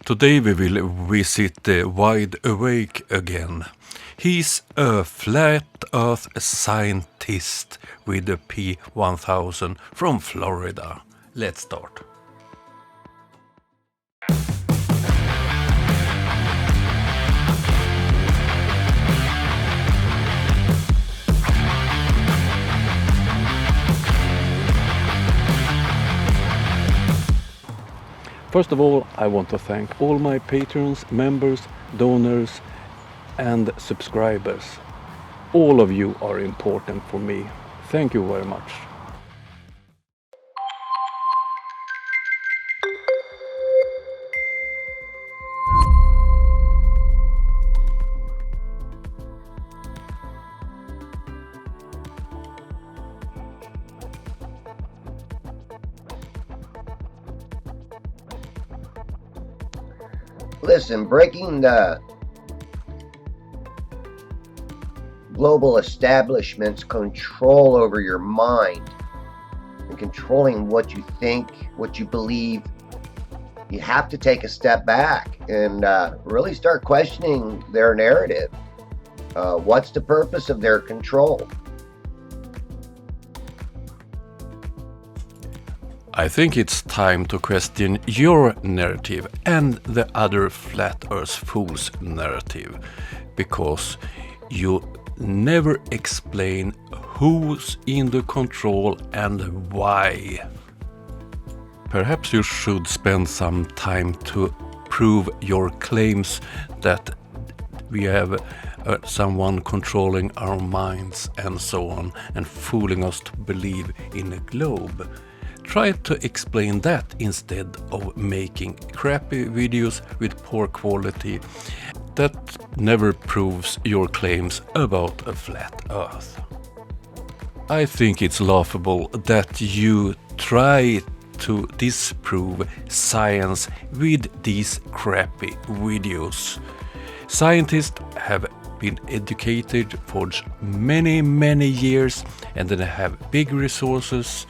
Today we will visit the Wide Awake again. He's a flat earth scientist with a P1000 from Florida. Let's start. First of all, I want to thank all my patrons, members, donors and subscribers. All of you are important for me. Thank you very much. Listen, breaking the global establishment's control over your mind and controlling what you think, what you believe, you have to take a step back and really start questioning their narrative. What's the purpose of their control? I think it's time to question your narrative and the other flat earth fools' narrative, because you never explain who's in the control and why. Perhaps you should spend some time to prove your claims that we have someone controlling our minds and so on, and fooling us to believe in a globe. Try to explain that instead of making crappy videos with poor quality that never proves your claims about a flat earth. I think it's laughable that you try to disprove science with these crappy videos. Scientists have been educated for many years and they have big resources,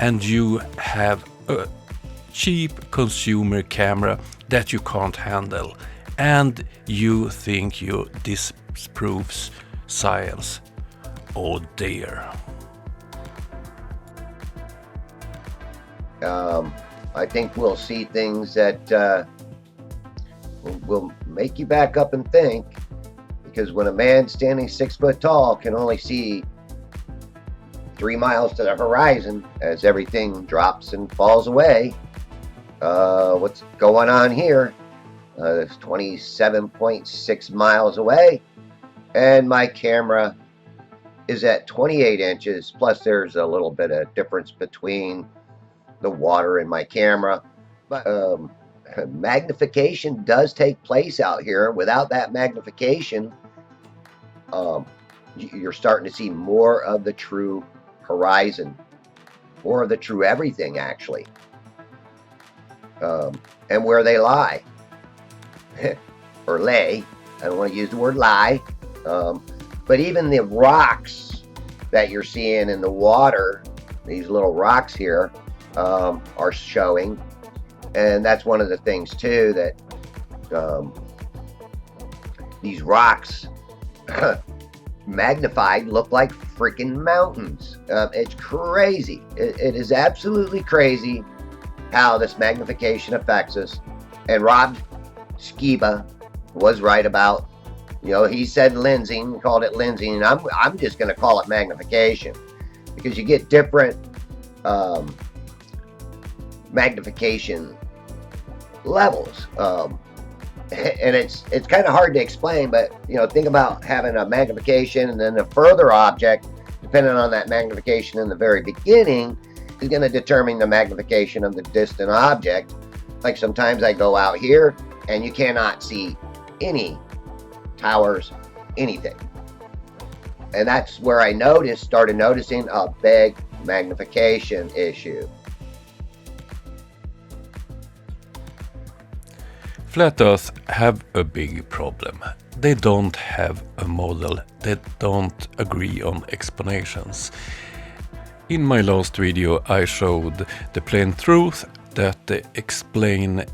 and you have a cheap consumer camera that you can't handle, and you think you disproves science. Oh dear. I think we'll see things that will make you back up and think, because when a man standing 6 foot tall can only see 3 miles to the horizon as everything drops and falls away, what's going on here? It's 27.6 miles away, and my camera is at 28 inches, plus there's a little bit of difference between the water and my camera. But magnification does take place out here. Without that magnification, you're starting to see more of the true horizon, more of the true everything, actually, and where they lie or lay. I don't want to use the word lie, but even the rocks that you're seeing in the water, these little rocks here, are showing. And that's one of the things too, that these rocks magnified look like freaking mountains. It's crazy. It is absolutely crazy how this magnification affects us. And Rob Skiba was right about, he said lensing, called it lensing, and I'm just going to call it magnification, because you get different magnification levels. And it's kind of hard to explain, but think about having a magnification and then a further object, depending on that magnification in the very beginning, is going to determine the magnification of the distant object. Like sometimes I go out here and you cannot see any towers, anything. And that's where I started noticing a big magnification issue. Flat Earth have a big problem. They don't have a model. They don't agree on explanations. In my last video I showed the plain truth that they explain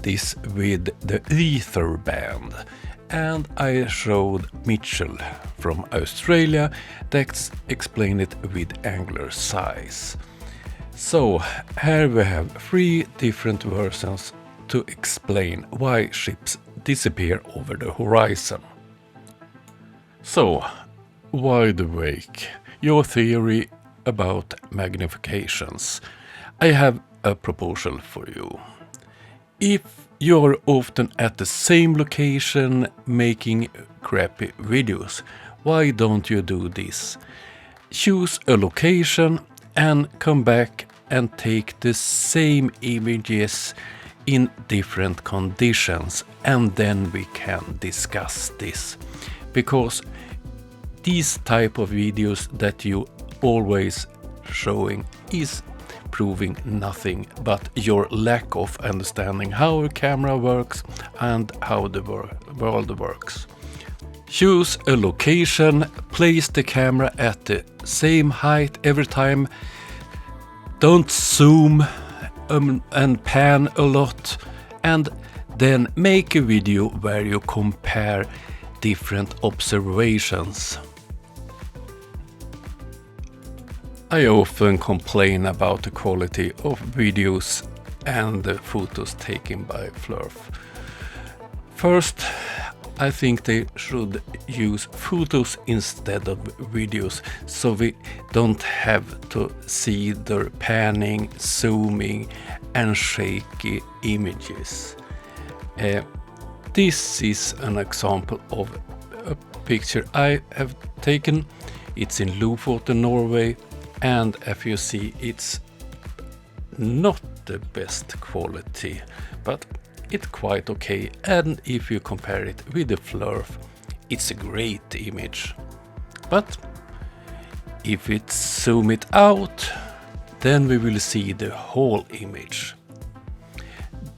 this with the etherband, and I showed Mitchell from Australia that explained it with angular size. So here we have 3 different versions to explain why ships disappear over the horizon. So, wide awake, your theory about magnifications. I have a proposal for you. If you're often at the same location making crappy videos, why don't you do this? Choose a location and come back and take the same images in different conditions, and then we can discuss this. Because these type of videos that you always showing is proving nothing but your lack of understanding how a camera works and how the world works. Choose a location, place the camera at the same height every time. Don't zoom and pan a lot, and then make a video where you compare different observations. I often complain about the quality of videos and the photos taken by Flurf. First, I think they should use photos instead of videos, so we don't have to see their panning, zooming and shaky images. This is an example of a picture I have taken. It's in Lofoten, Norway, and if you see, it's not the best quality, but it's quite okay. And if you compare it with the Flurf, it's a great image. But if we zoom it out, then we will see the whole image.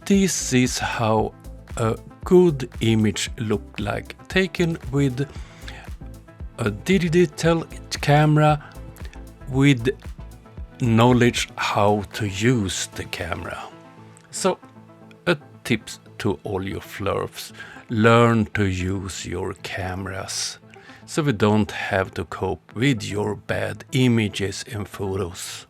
This is how a good image look like, taken with a digital camera with knowledge how to use the camera. So a tips to all your Flurfs: learn to use your cameras, so we don't have to cope with your bad images in photos.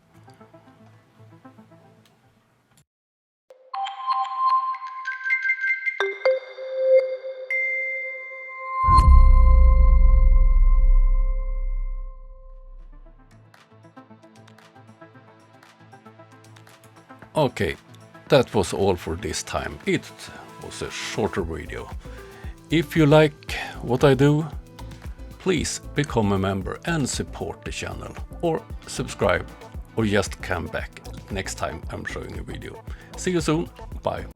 Okay, that was all for this time. It was a shorter video. If you like what I do, please become a member and support the channel, or subscribe, or just come back next time I'm showing a video. See you soon, bye.